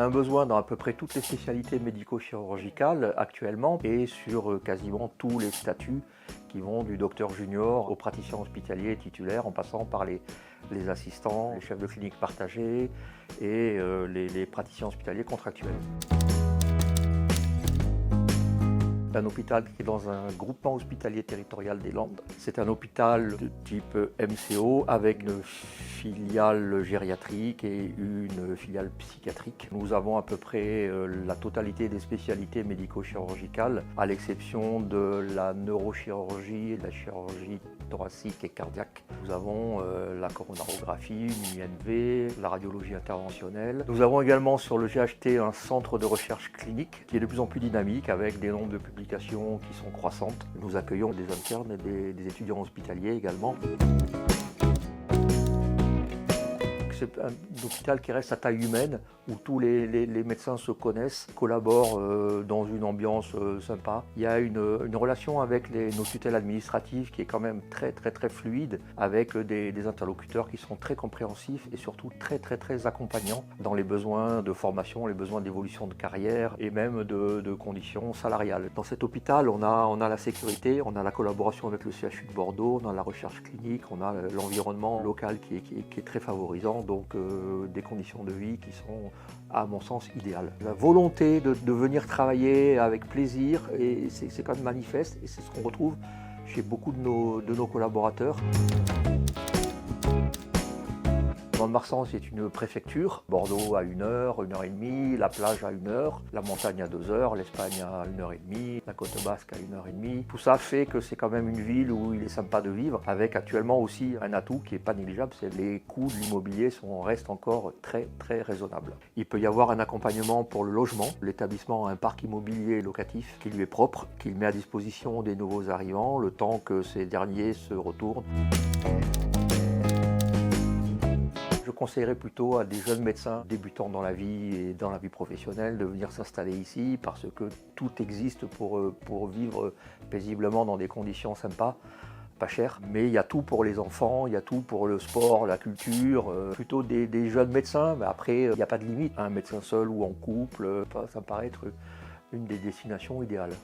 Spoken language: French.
a un besoin dans à peu près toutes les spécialités médico-chirurgicales actuellement et sur quasiment tous les statuts qui vont du docteur junior au praticien hospitalier titulaire en passant par les assistants, les chefs de clinique partagés et les praticiens hospitaliers contractuels. C'est un hôpital qui est dans un groupement hospitalier territorial des Landes. C'est un hôpital de type MCO avec une filiale gériatrique et une filiale psychiatrique. Nous avons à peu près la totalité des spécialités médico-chirurgicales, à l'exception de la neurochirurgie et de la chirurgie thoracique et cardiaque. Nous avons la coronarographie, une INV, la radiologie interventionnelle. Nous avons également sur le GHT un centre de recherche clinique qui est de plus en plus dynamique avec des nombres de publications qui sont croissantes. Nous accueillons des internes et des étudiants hospitaliers également. C'est un hôpital qui reste à taille humaine, où tous les médecins se connaissent, collaborent dans une ambiance sympa. Il y a une relation avec nos tutelles administratives qui est quand même très fluide, avec des interlocuteurs qui sont très compréhensifs et surtout très accompagnants dans les besoins de formation, les besoins d'évolution de carrière et même de conditions salariales. Dans cet hôpital, on a la sécurité, on a la collaboration avec le CHU de Bordeaux, on a la recherche clinique, on a l'environnement local qui est très favorisant. Donc des conditions de vie qui sont, à mon sens, idéales. La volonté de venir travailler avec plaisir, et c'est quand même manifeste, et c'est ce qu'on retrouve chez beaucoup de nos collaborateurs. Mont-de-Marsan, c'est une préfecture. Bordeaux à 1 heure, 1 heure et demie, la plage à 1 heure, la montagne à 2 heures, l'Espagne à 1 heure et demie, la côte basque à 1 heure et demie. Tout ça fait que c'est quand même une ville où il est sympa de vivre, avec actuellement aussi un atout qui n'est pas négligeable, c'est les coûts de l'immobilier restent encore très raisonnables. Il peut y avoir un accompagnement pour le logement. L'établissement a un parc immobilier locatif qui lui est propre, qu'il met à disposition des nouveaux arrivants, le temps que ces derniers se retournent. Je conseillerais plutôt à des jeunes médecins débutants dans la vie et dans la vie professionnelle de venir s'installer ici parce que tout existe pour vivre paisiblement dans des conditions sympas, pas chères. Mais il y a tout pour les enfants, il y a tout pour le sport, la culture, plutôt des jeunes médecins. Mais après, il n'y a pas de limite. Un médecin seul ou en couple, ça me paraît être une des destinations idéales.